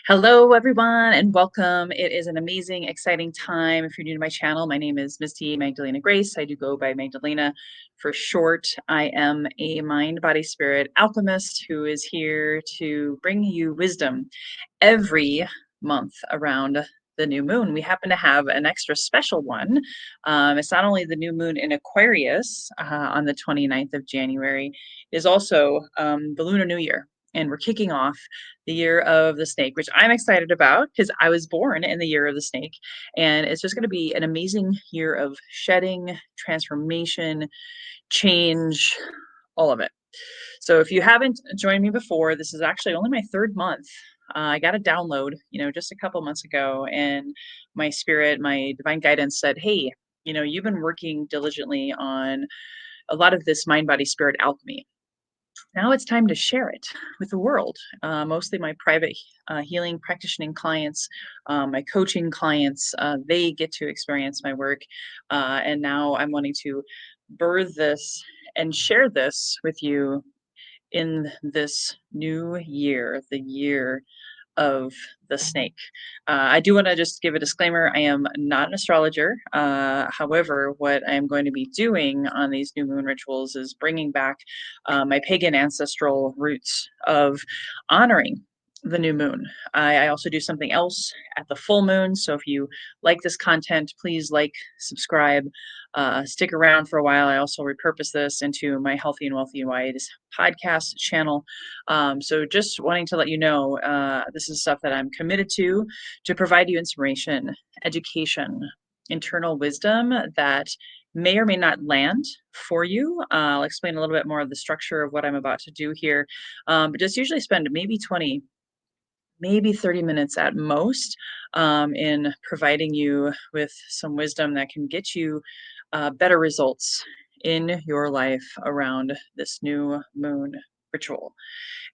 Hello, everyone, and welcome. It is an amazing, exciting time. If you're new to my channel, my name is Misty Magdalena Grace. I do go by Magdalena for short. I am a mind, body, spirit alchemist who is here to bring you wisdom every month around the new moon. We happen to have an extra special one. It's not only the new moon in Aquarius on the 29th of January, it is also the Lunar New Year. And we're kicking off the year of the snake, which I'm excited about because I was born in the year of the snake. And it's just going to be an amazing year of shedding, transformation, change, all of it. So if you haven't joined me before, this is actually only my third month. I got a download, just a couple months ago, and my spirit, my divine guidance said, "Hey, you've been working diligently on a lot of this mind, body, spirit alchemy. Now it's time to share it with the world." Mostly my private healing practicing clients, my coaching clients, they get to experience my work. And now I'm wanting to birth this and share this with you in this new year, the year of the snake. I do want to just give a disclaimer. I am not an astrologer. However, what I am going to be doing on these new moon rituals is bringing back my pagan ancestral roots of honoring the new moon. I also do something else at the full moon. So if you like this content, please like, subscribe, stick around for a while. I also repurpose this into my Healthy and Wealthy and Wise podcast channel. So just wanting to let you know, this is stuff that I'm committed to provide you inspiration, education, internal wisdom that may or may not land for you. I'll explain a little bit more of the structure of what I'm about to do here, but just usually spend maybe 20, maybe 30 minutes at most in providing you with some wisdom that can get you better results in your life around this new moon ritual.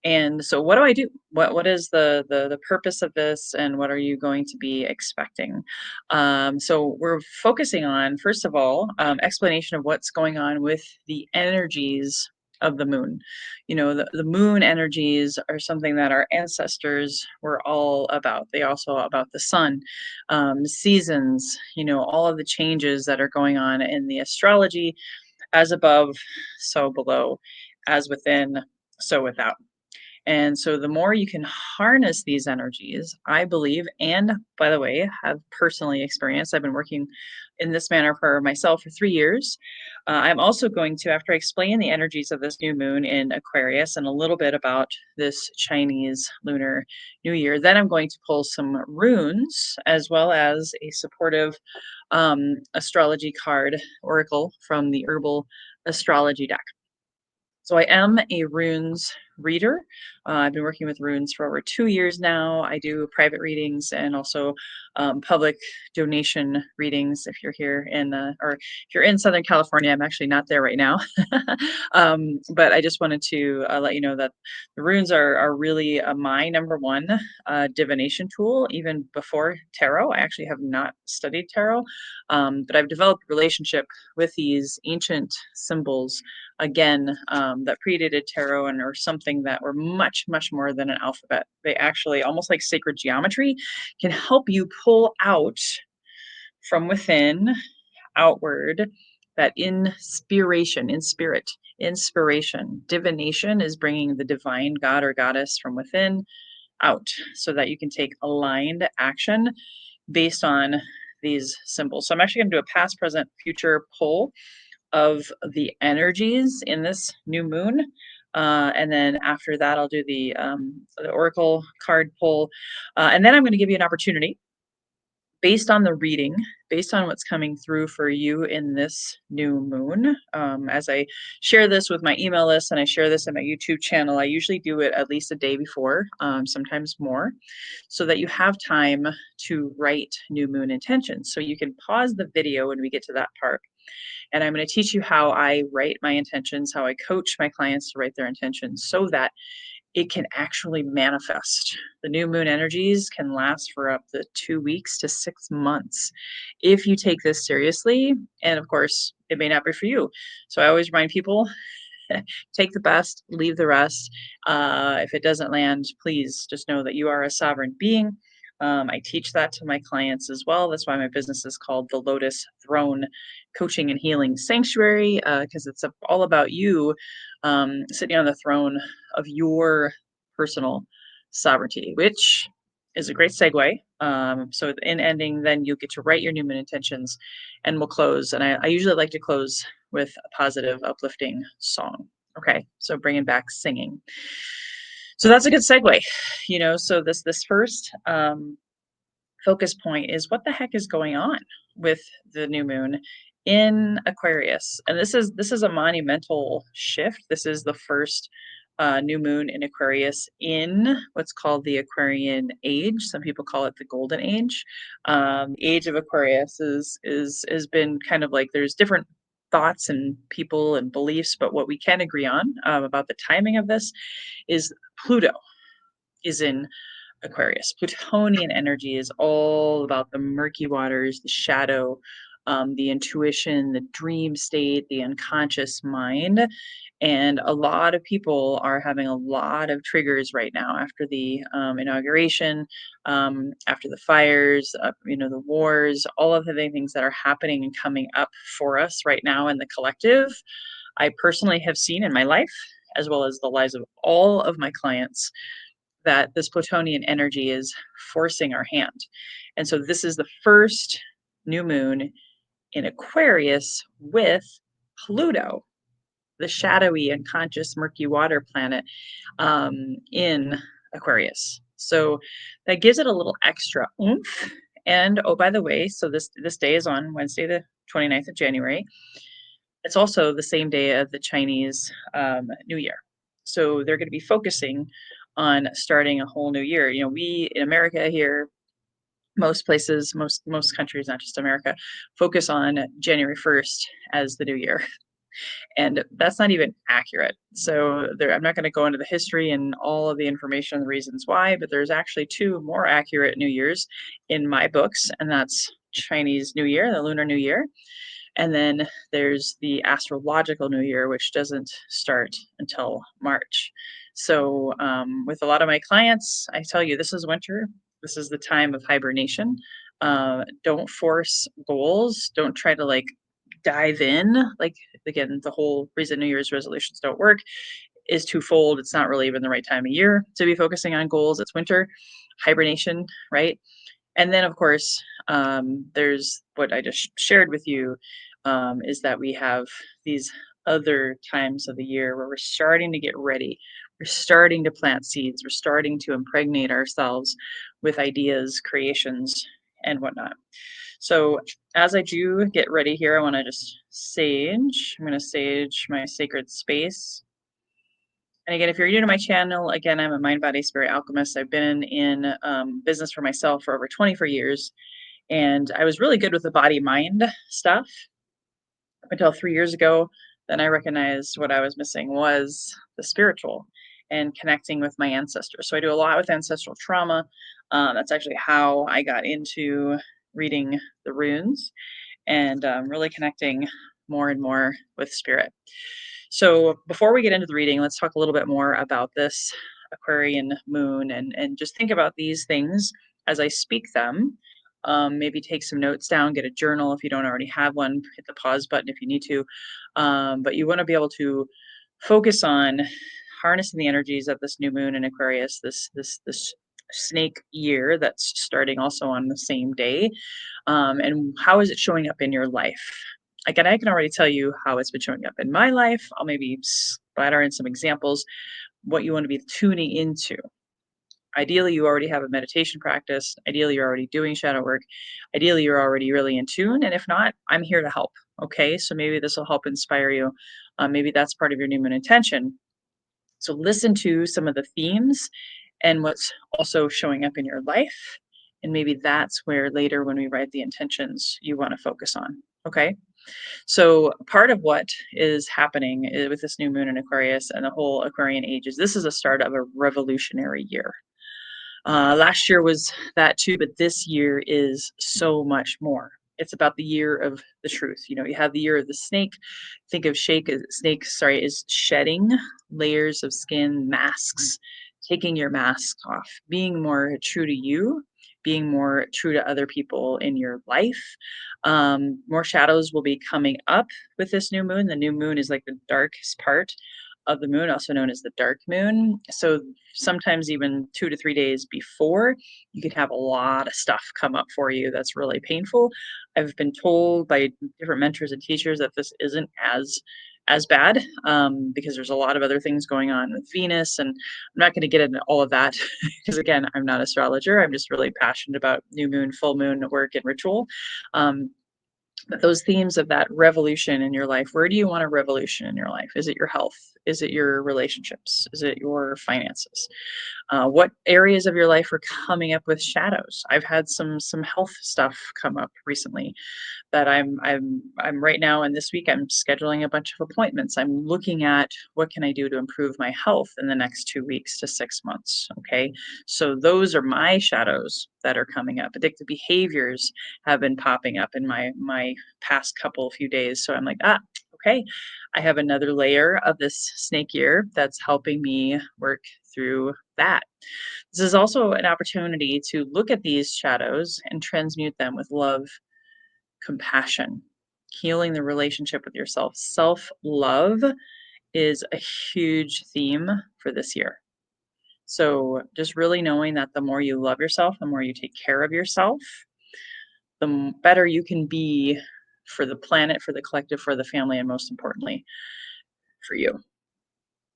And so what do I do? What is the purpose of this, and what are you going to be expecting? So we're focusing on, first of all, explanation of what's going on with the energies of the moon. The moon energies are something that our ancestors were all about. They also about the sun, seasons, all of the changes that are going on in the astrology, as above, so below, as within, so without. And so the more you can harness these energies, I believe, and by the way, have personally experienced, I've been working in this manner for myself for 3 years. I'm also going to, after I explain the energies of this new moon in Aquarius and a little bit about this Chinese Lunar New Year, then I'm going to pull some runes as well as a supportive astrology card oracle from the Herbal Astrology deck. So I am a runes reader. I've been working with runes for over 2 years now. I do private readings and also public donation readings. If you're here or if you're in Southern California, I'm actually not there right now. But I just wanted to let you know that the runes are really my number one divination tool, even before tarot. I actually have not studied tarot, but I've developed a relationship with these ancient symbols again, that predated tarot and or something that were much, much more than an alphabet. They actually, almost like sacred geometry, can help you pull out from within outward that inspiration. Divination is bringing the divine god or goddess from within out so that you can take aligned action based on these symbols. So I'm actually going to do a past, present, future pull of the energies in this new moon. And then after that, I'll do the oracle card pull. And then I'm going to give you an opportunity based on the reading, based on what's coming through for you in this new moon. As I share this with my email list and I share this in my YouTube channel, I usually do it at least a day before, sometimes more, so that you have time to write new moon intentions. So you can pause the video when we get to that part. And I'm going to teach you how I write my intentions, how I coach my clients to write their intentions so that it can actually manifest. The new moon energies can last for up to 2 weeks to 6 months if you take this seriously. And of course, it may not be for you. So I always remind people Take the best, leave the rest. If it doesn't land, please just know that you are a sovereign being. I teach that to my clients as well. That's why my business is called the Lotus Throne Coaching and Healing Sanctuary, because it's all about you sitting on the throne of your personal sovereignty, which is a great segue. So in ending, then you get to write your new moon intentions, and we'll close. And I usually like to close with a positive, uplifting song. Okay, so bringing back singing. So that's a good segue. So this first focus point is what the heck is going on with the new moon in Aquarius. And this is a monumental shift. This is the first new moon in Aquarius in what's called the Aquarian age. Some people call it the golden age. Age of Aquarius is has been kind of like, there's different thoughts and people and beliefs, but what we can agree on about the timing of this is Pluto is in Aquarius. Plutonian energy is all about the murky waters, the shadow, the intuition, the dream state, the unconscious mind. And a lot of people are having a lot of triggers right now after the inauguration, after the fires, the wars, all of the things that are happening and coming up for us right now in the collective. I personally have seen in my life, as well as the lives of all of my clients, that this Plutonian energy is forcing our hand. And so this is the first new moon in Aquarius with Pluto, the shadowy and conscious murky water planet, in Aquarius. So that gives it a little extra oomph. And oh, by the way, so this day is on Wednesday, the 29th of January. It's also the same day of the Chinese New Year. So they're going to be focusing on starting a whole new year. We in America here, most places, most countries, not just America, focus on January 1st as the new year. And that's not even accurate. So I'm not going to go into the history and all of the information and the reasons why, but there's actually two more accurate New Years in my books, and that's Chinese New Year, the Lunar New Year. And then there's the astrological New Year, which doesn't start until March. So with a lot of my clients, I tell you, this is winter. This is the time of hibernation. Don't force goals. Don't try to dive in. Again, the whole reason New Year's resolutions don't work is twofold. It's not really even the right time of year to be focusing on goals. It's winter, hibernation, right? And then, of course, there's what I just shared with you, is that we have these other times of the year where we're starting to get ready. We're starting to plant seeds. We're starting to impregnate ourselves with ideas, creations, and whatnot. So as I do get ready here, I want to just sage. I'm going to sage my sacred space. And again, if you're new to my channel, again, I'm a mind, body, spirit alchemist. I've been in business for myself for over 24 years. And I was really good with the body mind stuff up until 3 years ago. Then I recognized what I was missing was the spiritual and connecting with my ancestors. So I do a lot with ancestral trauma. That's actually how I got into reading the runes and really connecting more and more with spirit. So before we get into the reading, let's talk a little bit more about this Aquarian moon and just think about these things as I speak them. Maybe take some notes down, get a journal if you don't already have one, hit the pause button if you need to. But you want to be able to focus on harnessing the energies of this new moon in Aquarius, this snake year that's starting also on the same day. And how is it showing up in your life? Again, I can already tell you how it's been showing up in my life. I'll maybe splatter in some examples, what you want to be tuning into. Ideally, you already have a meditation practice. Ideally, you're already doing shadow work. Ideally, you're already really in tune. And if not, I'm here to help. Okay, so maybe this will help inspire you. Maybe that's part of your new moon intention. So listen to some of the themes and what's also showing up in your life. And maybe that's where later when we write the intentions, you want to focus on. Okay. So part of what is happening with this new moon in Aquarius and the whole Aquarian age is this is a start of a revolutionary year. Last year was that too, but this year is so much more. It's about the year of the truth. You know, you have the year of the snake. Think of snake, sorry, is shedding layers of skin, masks, taking your mask off, being more true to you, being more true to other people in your life. More shadows will be coming up with this new moon. The new moon is like the darkest part of the moon, also known as the dark moon. So sometimes even 2 to 3 days before, you could have a lot of stuff come up for you that's really painful. I've been told by different mentors and teachers that this isn't as bad, because there's a lot of other things going on with Venus, and I'm not going to get into all of that because again, I'm not an astrologer. I'm just really passionate about new moon, full moon work, and ritual. Um, but those themes of that revolution in your life, where do you want a revolution in your life? Is it your health? Is it your relationships? Is it your finances? What areas of your life are coming up with shadows? I've had some health stuff come up recently that I'm right now, and this week I'm scheduling a bunch of appointments. I'm looking at what can I do to improve my health in the next 2 weeks to 6 months. Okay, so those are my shadows that are coming up. Addictive behaviors have been popping up in my past couple few days. So I'm like, okay, I have another layer of this snake year that's helping me work through that. This is also an opportunity to look at these shadows and transmute them with love, compassion, healing the relationship with yourself. Self love is a huge theme for this year. So, just really knowing that the more you love yourself, the more you take care of yourself, the better you can be for the planet, for the collective, for the family, and most importantly, for you.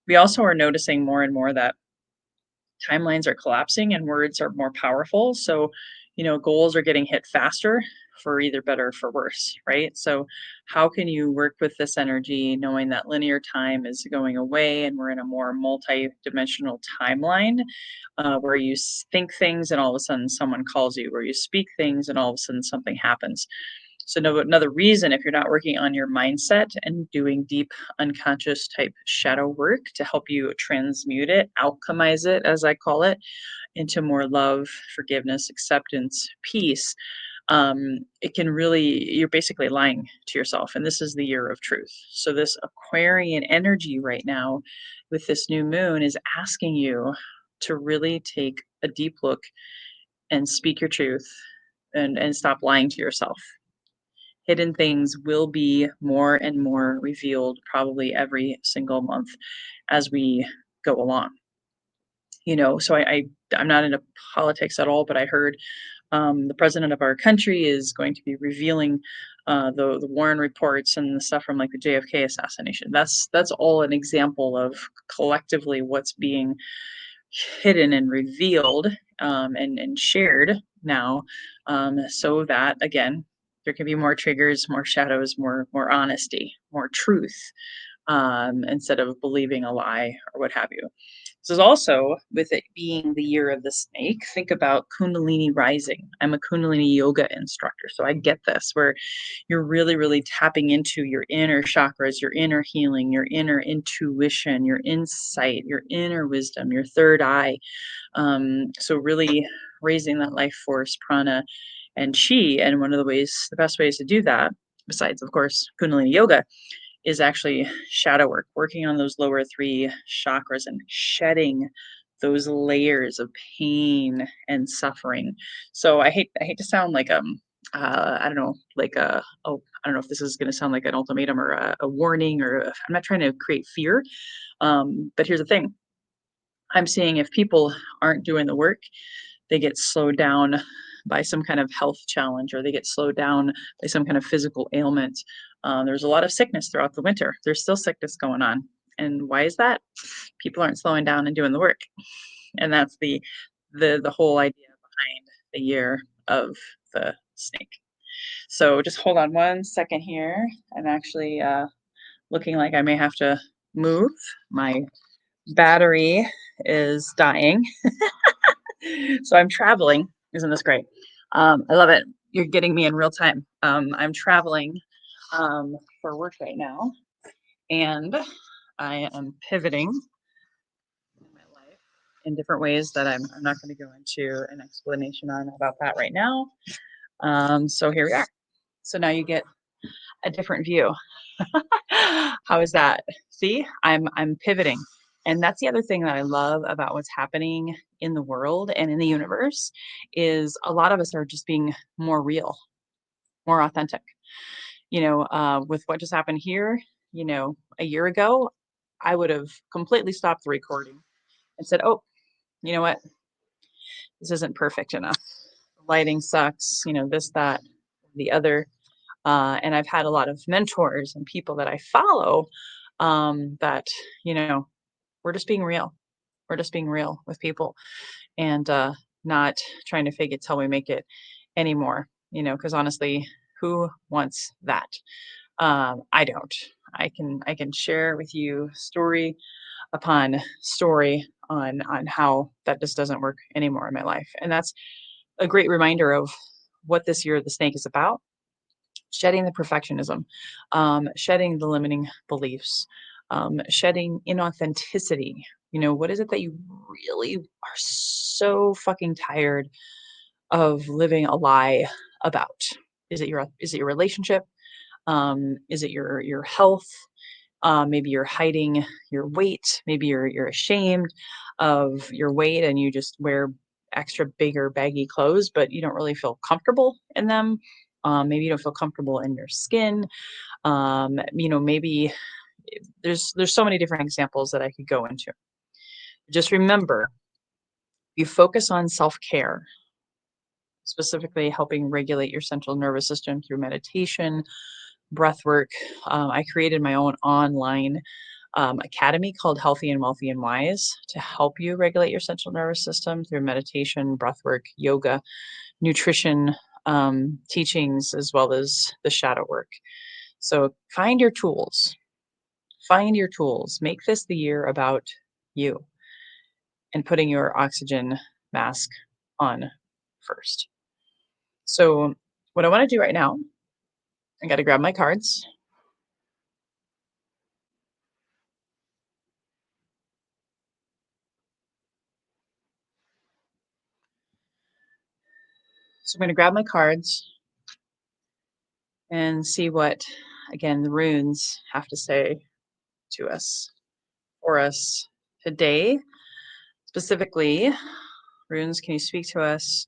We also are noticing more and more that timelines are collapsing and words are more powerful. So, goals are getting hit faster for either better or for worse, right? So, how can you work with this energy knowing that linear time is going away and we're in a more multi-dimensional timeline, where you think things and all of a sudden someone calls you, where you speak things and all of a sudden something happens. So, no, another reason, if you're not working on your mindset and doing deep unconscious type shadow work to help you transmute it, alchemize it, as I call it, into more love, forgiveness, acceptance, peace, it can really, you're basically lying to yourself. And this is the year of truth. So, this Aquarian energy right now with this new moon is asking you to really take a deep look and speak your truth and stop lying to yourself. Hidden things will be more and more revealed probably every single month as we go along. So I'm not into politics at all, but I heard the president of our country is going to be revealing the Warren reports and the stuff from like the JFK assassination. That's all an example of collectively what's being hidden and revealed, and shared now, so that again there can be more triggers, more shadows, more honesty, more truth, instead of believing a lie or what have you. This is also, with it being the year of the snake, think about Kundalini rising. I'm a Kundalini yoga instructor, so I get this, where you're really, really tapping into your inner chakras, your inner healing, your inner intuition, your insight, your inner wisdom, your third eye. So, really raising that life force, prana, and chi. And one of the best ways to do that, besides, of course, Kundalini yoga, is actually shadow work, working on those lower three chakras and shedding those layers of pain and suffering. So I hate to sound like I don't know, like I don't know if this is going to sound like an ultimatum or a warning, or I'm not trying to create fear. But here's the thing: I'm seeing if people aren't doing the work, they get slowed down by some kind of health challenge, or they get slowed down by some kind of physical ailment. There's a lot of sickness throughout the winter. There's still sickness going on. And why is that? People aren't slowing down and doing the work. And that's the whole idea behind the year of the snake. So just hold on one second here. I'm actually looking like I may have to move. My battery is dying. So I'm traveling. Isn't this great? I love it. You're getting me in real time. I'm traveling for work right now, and I am pivoting in my life in different ways that I'm not going to go into an explanation on about that right now. So here we are. So now you get a different view. How is that? See, I'm pivoting. And that's the other thing that I love about what's happening in the world and in the universe is a lot of us are just being more real, more authentic. With what just happened here, a year ago, I would have completely stopped the recording and said, "Oh, you know what? This isn't perfect enough. Lighting sucks, this, that, the other." And I've had a lot of mentors and people that I follow that, you know, we're just being real. We're just being real with people and not trying to fake it till we make it anymore, because honestly, who wants that? I don't. I can share with you story upon story on how that just doesn't work anymore in my life. And that's a great reminder of what this year of the snake is about. Shedding the perfectionism, shedding the limiting beliefs, shedding inauthenticity. What is it that you really are so fucking tired of living a lie about? Is it your relationship? Is it your health? Maybe you're hiding your weight. Maybe you're ashamed of your weight and you just wear extra bigger baggy clothes, but you don't really feel comfortable in them. Maybe you don't feel comfortable in your skin. Maybe there's so many different examples that I could go into. Just remember, you focus on self-care, specifically helping regulate your central nervous system through meditation, breath work. I created my own online academy called Healthy and Wealthy and Wise to help you regulate your central nervous system through meditation, breath work, yoga, nutrition teachings, as well as the shadow work. So find your tools. Find your tools. Make this the year about you and putting your oxygen mask on first. So what I want to do right now, I got to grab my cards. So I'm going to grab my cards and see what, again, the runes have to say to us, for us today. Specifically, runes, can you speak to us,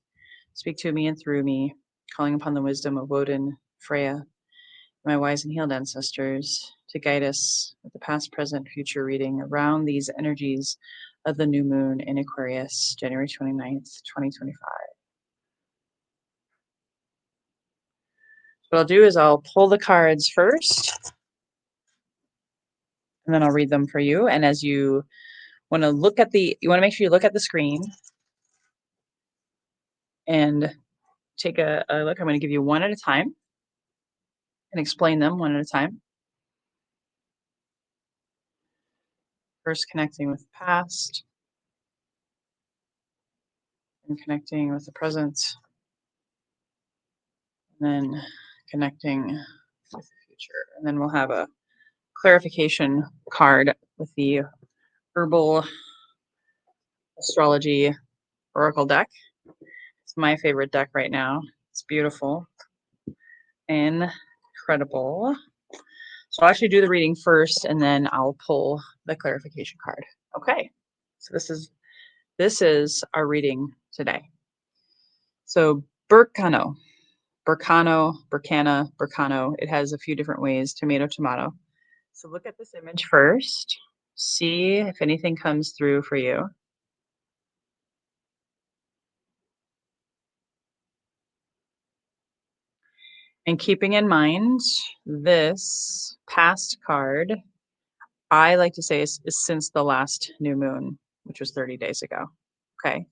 speak to me and through me, calling upon the wisdom of Woden, Freya, my wise and healed ancestors, to guide us with the past, present, future reading around these energies of the new moon in Aquarius, January 29th, 2025. What I'll do is I'll pull the cards first, and then I'll read them for you. And as you want to make sure you look at the screen and take a look. I'm going to give you one at a time and explain them one at a time. First, connecting with the past, and connecting with the present, and then connecting with the future. And then we'll have a clarification card with the herbal astrology oracle deck. It's my favorite deck right now. It's beautiful, incredible. So I'll actually do the reading first, and then I'll pull the clarification card. Okay, so this is our reading today. So Burkano, Burkana, it has a few different ways, tomato. So look at this image first. See if anything comes through for you. And keeping in mind this past card, I like to say is since the last new moon, which was 30 days ago. Okay.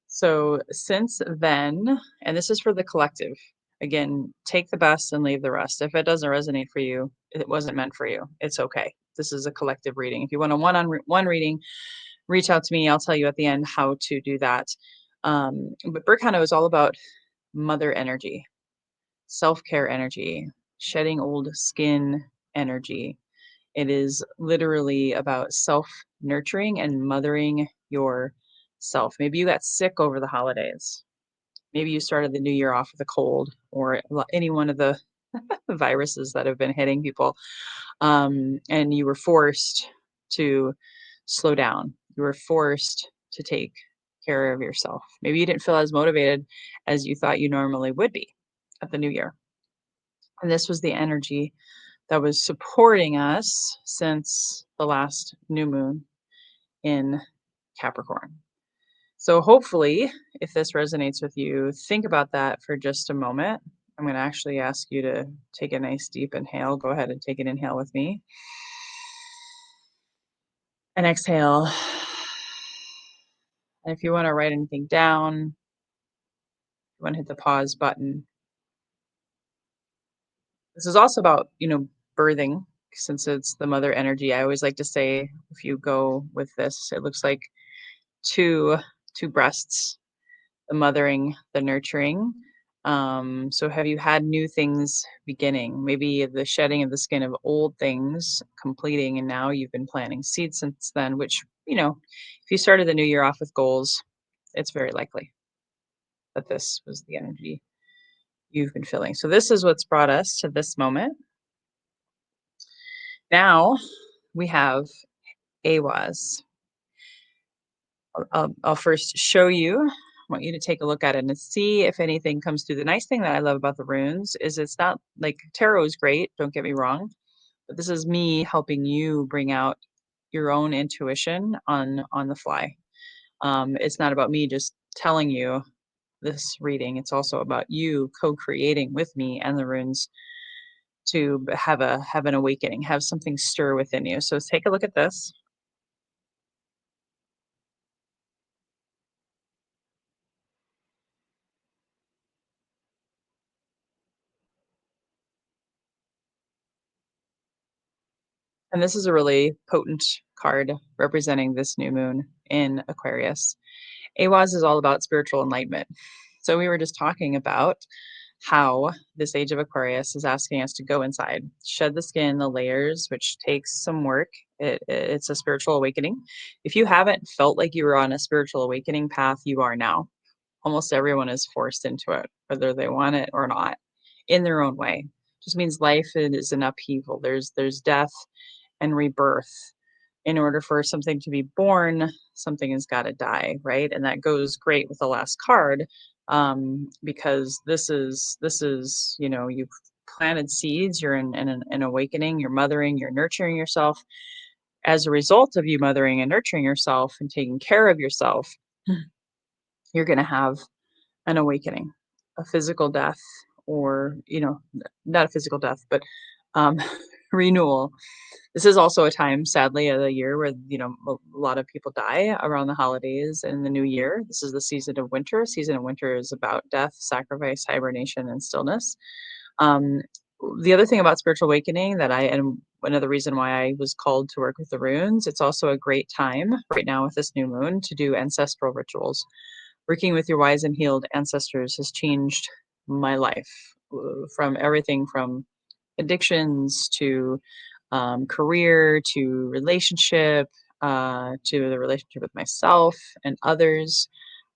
So since then, and this is for the collective, again, take the best and leave the rest. If it doesn't resonate for you, it wasn't meant for you. It's okay. This is a collective reading. If you want a one-on-one reading, reach out to me. I'll tell you at the end how to do that. But Burkano is all about mother energy, self-care energy, shedding old skin energy. It is literally about self-nurturing and mothering yourself. Maybe you got sick over the holidays. Maybe you started the new year off with a cold or any one of the viruses that have been hitting people. And you were forced to slow down. You were forced to take care of yourself. Maybe you didn't feel as motivated as you thought you normally would be at the new year. And this was the energy that was supporting us since the last new moon in Capricorn. So hopefully, if this resonates with you, think about that for just a moment. I'm going to actually ask you to take a nice deep inhale. Go ahead and take an inhale with me. And exhale. And if you want to write anything down, you want to hit the pause button. This is also about, birthing, since it's the mother energy. I always like to say, if you go with this, it looks like two breasts, the mothering, the nurturing. So have you had new things beginning? Maybe the shedding of the skin of old things completing, and now you've been planting seeds since then, which, if you started the new year off with goals, it's very likely that this was the energy you've been feeling. So this is what's brought us to this moment. Now we have AWAS. I'll first show you. I want you to take a look at it and see if anything comes through. The nice thing that I love about the runes is it's not like tarot is great, don't get me wrong, but this is me helping you bring out your own intuition on the fly. It's not about me just telling you this reading. It's also about you co-creating with me and the runes to have an awakening, have something stir within you. So take a look at this. And this is a really potent card representing this new moon in Aquarius. AWAS is all about spiritual enlightenment. So we were just talking about how this age of Aquarius is asking us to go inside, shed the skin, the layers, which takes some work. It's a spiritual awakening. If you haven't felt like you were on a spiritual awakening path, you are now. Almost everyone is forced into it, whether they want it or not, in their own way. Just means life is an upheaval. There's death and rebirth. In order for something to be born, something has got to die, right? And that goes great with the last card, because this is you've planted seeds. You're in an awakening. You're mothering. You're nurturing yourself. As a result of you mothering and nurturing yourself and taking care of yourself, you're going to have an awakening, a physical death, or not a physical death, but um, renewal. This is also a time, sadly, of the year where, a lot of people die around the holidays and the new year. This is the season of winter. Season of winter is about death, sacrifice, hibernation, and stillness. Um, the other thing about spiritual awakening and another reason why I was called to work with the runes, it's also a great time right now with this new moon to do ancestral rituals. Working with your wise and healed ancestors has changed my life, from everything from addictions to career to relationship, to the relationship with myself and others,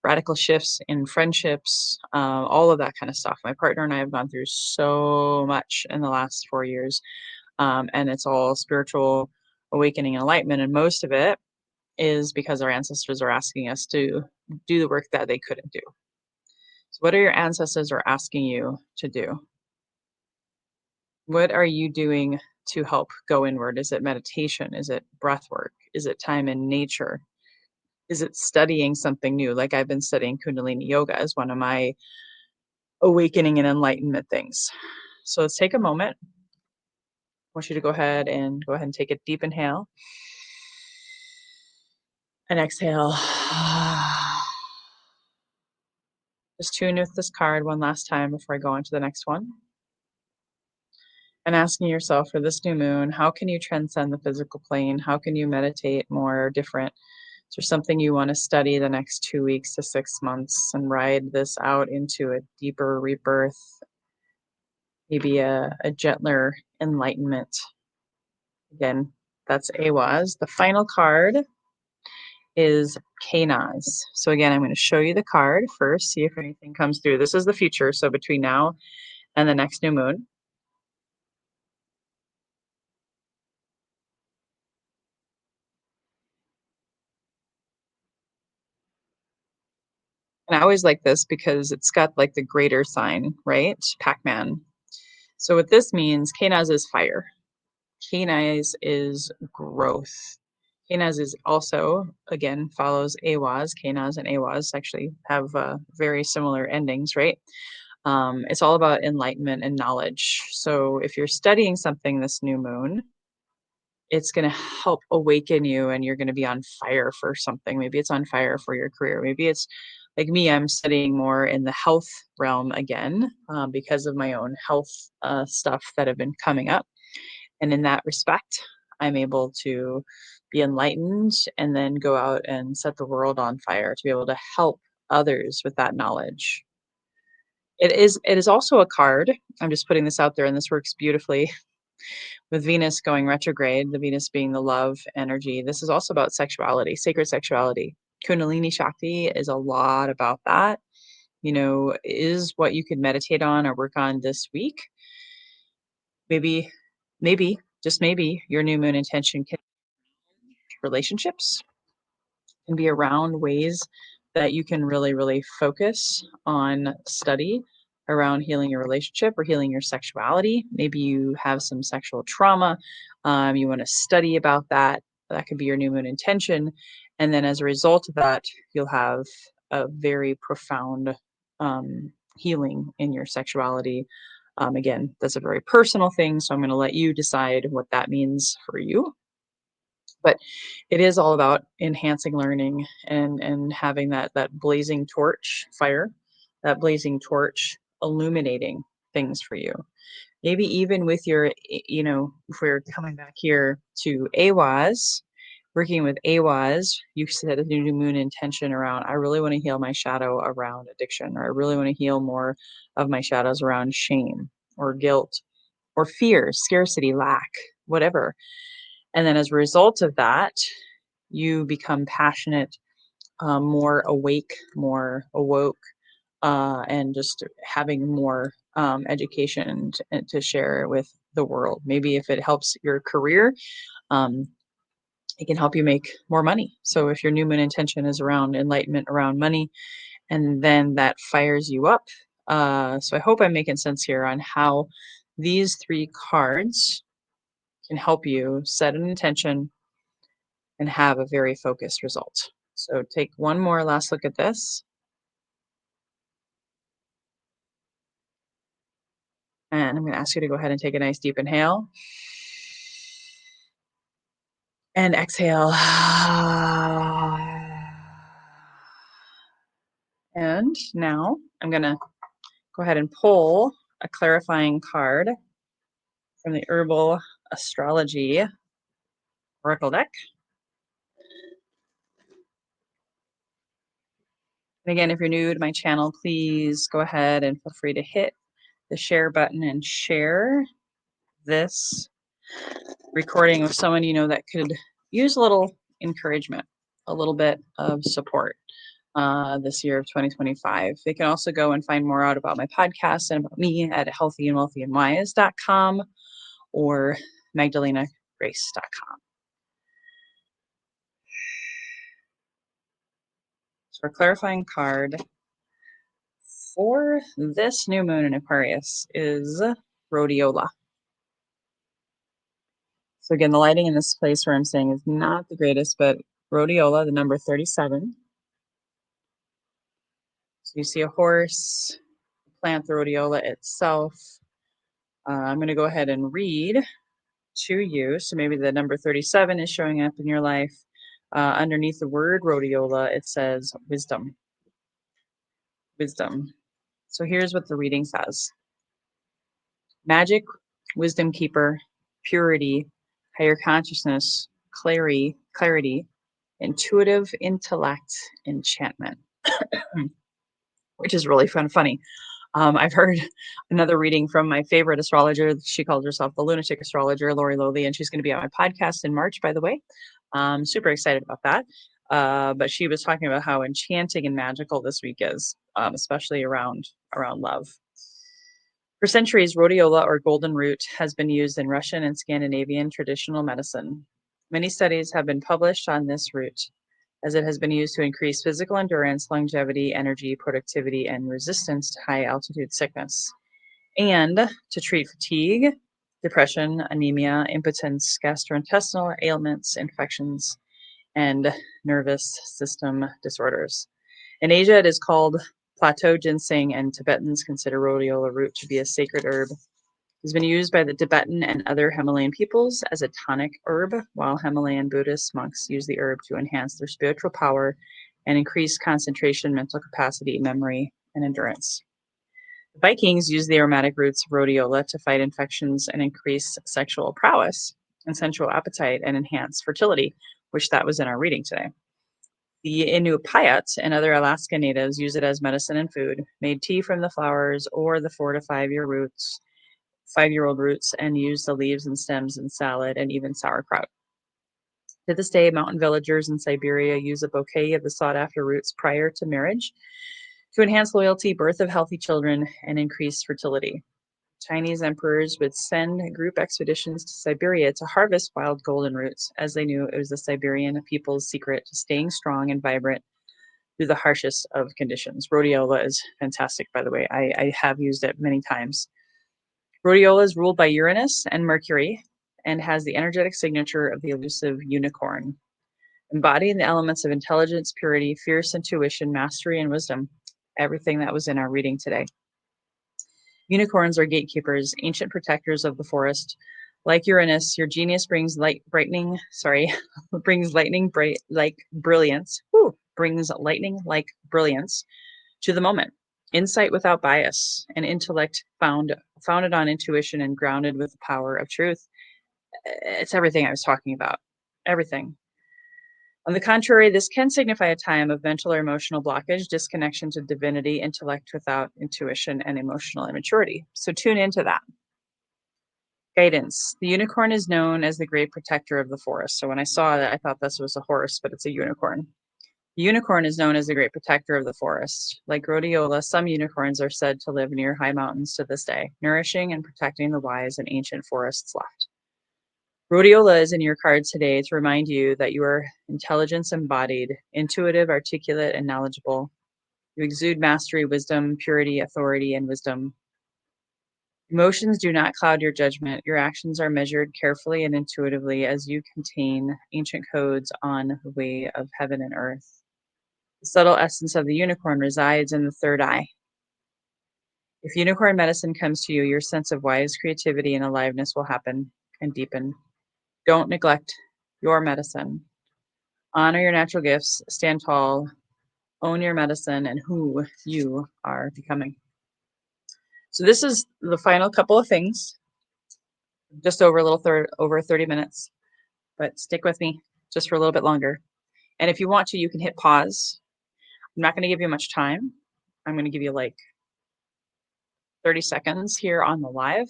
radical shifts in friendships, all of that kind of stuff. My partner and I have gone through so much in the last 4 years, and it's all spiritual awakening and enlightenment. And most of it is because our ancestors are asking us to do the work that they couldn't do. So, what are your ancestors are asking you to do? What are you doing to help go inward? Is it meditation? Is it breath work? Is it time in nature? Is it studying something new? Like I've been studying Kundalini yoga as one of my awakening and enlightenment things. So let's take a moment. I want you to go ahead and take a deep inhale and exhale. Just tune with this card one last time before I go on to the next one. And asking yourself for this new moon, how can you transcend the physical plane? How can you meditate more different? Is there something you want to study the next 2 weeks to 6 months and ride this out into a deeper rebirth, maybe a gentler enlightenment? Again, that's AWAS. The final card is Kanaz. So again, I'm going to show you the card first, see if anything comes through. This is the future, so between now and the next new moon. And I always like this because it's got like the greater sign, right? Pac-Man. So what this means, Kanaz is fire. Kanaz is growth. Kanaz is also, again, follows Awaz. Kanaz and Awaz actually have very similar endings, right? It's all about enlightenment and knowledge. So if you're studying something this new moon, it's going to help awaken you and you're going to be on fire for something. Maybe it's on fire for your career. Maybe it's like me, I'm studying more in the health realm again because of my own health stuff that have been coming up. And in that respect, I'm able to be enlightened and then go out and set the world on fire to be able to help others with that knowledge. It is also a card. I'm just putting this out there, and this works beautifully with Venus going retrograde, the Venus being the love energy. This is also about sexuality, sacred sexuality. Kundalini Shakti is a lot about that. You know, is what you could meditate on or work on this week. Maybe, just maybe, your new moon intention can relationships, can be around ways that you can really, really focus on study around healing your relationship or healing your sexuality. Maybe you have some sexual trauma. You want to study about that. That could be your new moon intention. And then as a result of that, you'll have a very profound healing in your sexuality. Again, that's a very personal thing. So I'm going to let you decide what that means for you. But it is all about enhancing learning and having that blazing torch fire, that blazing torch illuminating things for you. Maybe even with your, you know, if we're coming back here to Awaz, working with Awaz, you set a new moon intention around, I really want to heal my shadow around addiction, or I really want to heal more of my shadows around shame or guilt or fear, scarcity, lack, whatever. And then as a result of that, you become passionate, more awake, more awoke, and just having more education to share with the world. Maybe if it helps your career, um, it can help you make more money. So if your new moon intention is around enlightenment, around money, and then that fires you up. So I hope I'm making sense here on how these three cards can help you set an intention and have a very focused result. So take one more last look at this. And I'm going to ask you to go ahead and take a nice deep inhale. And exhale. And now I'm going to go ahead and pull a clarifying card from the Herbal Astrology Oracle deck. And again, if you're new to my channel, please go ahead and feel free to hit the share button and share this recording with someone you know that could use a little encouragement, a little bit of support this year of 2025. They can also go and find more out about my podcast and about me at healthyandwealthyandwise.com or magdalenagrace.com. So our clarifying card for this new moon in Aquarius is rhodiola. So again, the lighting in this place where I'm staying is not the greatest, but rhodiola, the number 37. So you see a horse, plant, the rhodiola itself. I'm going to go ahead and read to you. So maybe the number 37 is showing up in your life. Underneath the word rhodiola, it says wisdom. Wisdom. So here's what the reading says. Magic, wisdom keeper, purity, higher consciousness, clarity, intuitive intellect, enchantment, which is really funny. I've heard another reading from my favorite astrologer. She calls herself the lunatic astrologer, Lori Lowley, and she's going to be on my podcast in March, by the way. Super excited about that. But she was talking about how enchanting and magical this week is, especially around love. For centuries, rhodiola or golden root has been used in Russian and Scandinavian traditional medicine. Many studies have been published on this root, as it has been used to increase physical endurance, longevity, energy, productivity, and resistance to high altitude sickness, and to treat fatigue, depression, anemia, impotence, gastrointestinal ailments, infections, and nervous system disorders. In Asia, it is called plateau ginseng, and Tibetans consider rhodiola root to be a sacred herb. It has been used by the Tibetan and other Himalayan peoples as a tonic herb, while Himalayan Buddhist monks use the herb to enhance their spiritual power and increase concentration, mental capacity, memory, and endurance. The Vikings used the aromatic roots of rhodiola to fight infections and increase sexual prowess and sensual appetite and enhance fertility, which that was in our reading today. The Inupiat and other Alaska natives use it as medicine and food, made tea from the flowers or the 4 to 5-year-old roots, and use the leaves and stems in salad and even sauerkraut. To this day, mountain villagers in Siberia use a bouquet of the sought-after roots prior to marriage to enhance loyalty, birth of healthy children, and increase fertility. Chinese emperors would send group expeditions to Siberia to harvest wild golden roots, as they knew it was the Siberian people's secret to staying strong and vibrant through the harshest of conditions. Rhodiola is fantastic, by the way. I have used it many times. Rhodiola is ruled by Uranus and Mercury and has the energetic signature of the elusive unicorn, embodying the elements of intelligence, purity, fierce intuition, mastery, and wisdom. Everything that was in our reading today. Unicorns are gatekeepers, ancient protectors of the forest. Like Uranus, your genius brings lightning like brilliance to the moment. Insight without bias, and intellect founded on intuition and grounded with the power of truth. It's everything I was talking about. Everything. On the contrary, this can signify a time of mental or emotional blockage, disconnection to divinity, intellect without intuition, and emotional immaturity. So tune into that. Guidance. The unicorn is known as the great protector of the forest. So when I saw that, I thought this was a horse, but it's a unicorn. The unicorn is known as the great protector of the forest. Like rhodiola, some unicorns are said to live near high mountains to this day, nourishing and protecting the wise and ancient forests left. Rhodiola is in your cards today to remind you that you are intelligence embodied, intuitive, articulate, and knowledgeable. You exude mastery, wisdom, purity, authority, and wisdom. Emotions do not cloud your judgment. Your actions are measured carefully and intuitively as you contain ancient codes on the way of heaven and earth. The subtle essence of the unicorn resides in the third eye. If unicorn medicine comes to you, your sense of wise creativity and aliveness will happen and deepen. Don't neglect your medicine. Honor your natural gifts, stand tall, own your medicine and who you are becoming. So this is the final couple of things, just over over 30 minutes, but stick with me just for a little bit longer. And if you want to, you can hit pause. I'm not going to give you much time. I'm going to give you like 30 seconds here on the live,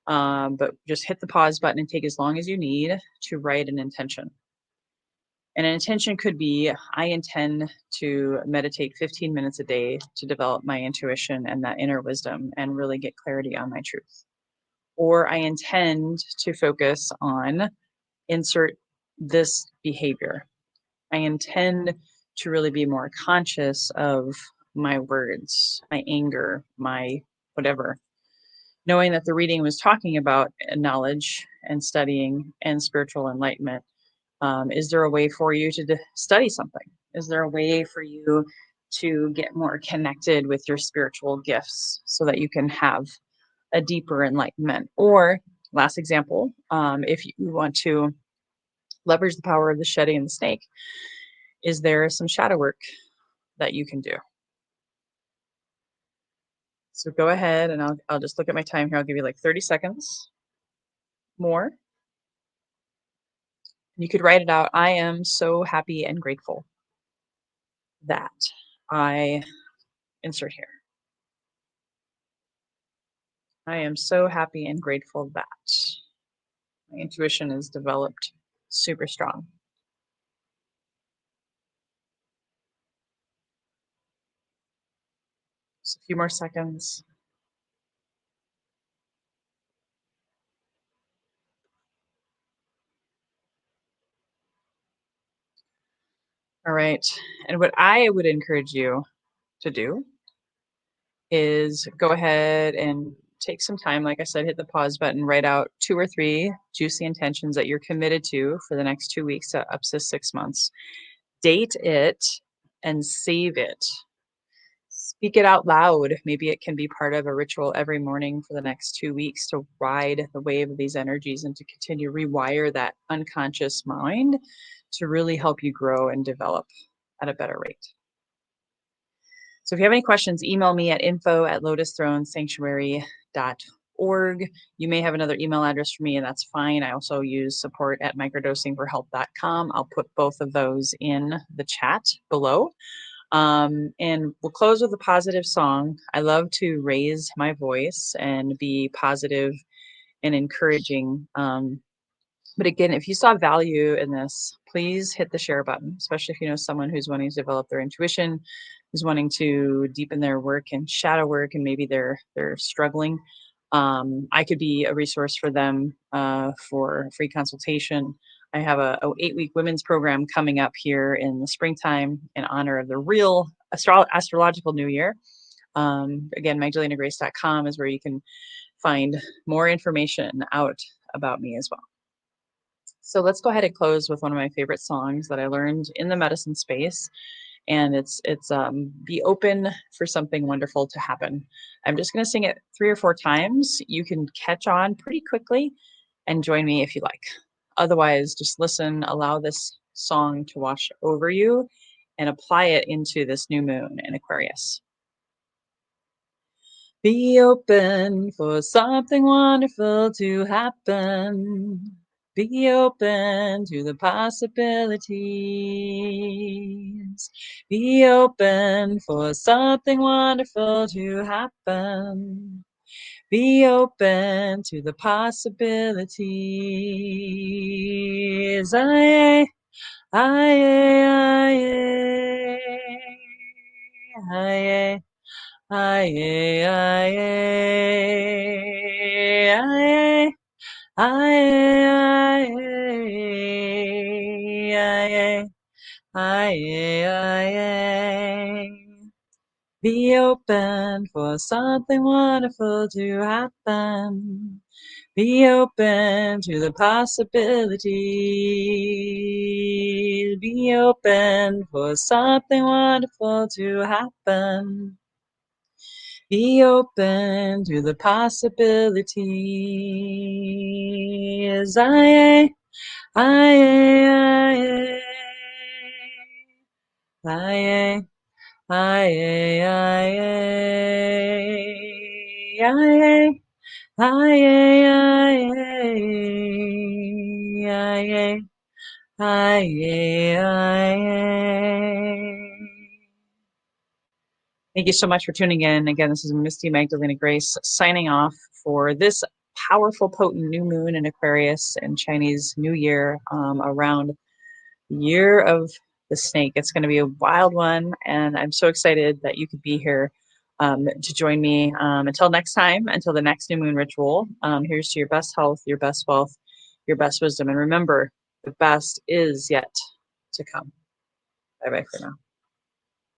but just hit the pause button and take as long as you need to write an intention. And an intention could be, I intend to meditate 15 minutes a day to develop my intuition and that inner wisdom and really get clarity on my truth. Or I intend to focus on insert this behavior. I intend to really be more conscious of my words, my anger, my whatever. Knowing that the reading was talking about knowledge and studying and spiritual enlightenment. Is there a way for you to study something? Is there a way for you to get more connected with your spiritual gifts so that you can have a deeper enlightenment? Or last example, if you want to leverage the power of the shedding and the snake, is there some shadow work that you can do? So go ahead and I'll just look at my time here. I'll give you like 30 seconds more. You could write it out. I am so happy and grateful that I insert here. I am so happy and grateful that my intuition is developed super strong. Just a few more seconds. All right. And what I would encourage you to do is go ahead and take some time. Like I said, hit the pause button, write out 2 or 3 juicy intentions that you're committed to for the next 2 weeks to up to 6 months. Date it and save it. Speak it out loud. Maybe it can be part of a ritual every morning for the next 2 weeks to ride the wave of these energies and to continue to rewire that unconscious mind to really help you grow and develop at a better rate. So if you have any questions, email me at info@lotusthronesanctuary.org. You may have another email address for me, and that's fine. I also use support@microdosingforhelp.com. I'll put both of those in the chat below. And we'll close with a positive song. I love to raise my voice and be positive and encouraging. But again, if you saw value in this, please hit the share button, especially if you know someone who's wanting to develop their intuition, who's wanting to deepen their work and shadow work, and maybe they're struggling. I could be a resource for them for free consultation. I have a 8-week women's program coming up here in the springtime in honor of the real astrological new year. Again, magdalenagrace.com is where you can find more information out about me as well. So let's go ahead and close with one of my favorite songs that I learned in the medicine space. And it's be open for something wonderful to happen. I'm just going to sing it 3 or 4 times. You can catch on pretty quickly and join me if you like. Otherwise, just listen, allow this song to wash over you and apply it into this new moon in Aquarius. Be open for something wonderful to happen. Be open to the possibilities. Be open for something wonderful to happen. Be open to the possibilities. Aye, aye, aye, aye, aye, aye, aye, aye, aye, aye, aye. Be open for something wonderful to happen. Be open to the possibilities. Be open for something wonderful to happen. Be open to the possibilities. Aye, aye, aye, aye, aye, aye, aye, aye, aye, aye, aye. Thank you so much for tuning in. Again, this is Misty Magdalena Grace signing off for this powerful, potent new moon in Aquarius and Chinese New Year around the year of the snake. It's going to be a wild one, and I'm so excited that you could be here to join me. Until next time, until the next new moon ritual, here's to your best health, your best wealth, your best wisdom. And remember, the best is yet to come. Bye-bye for now.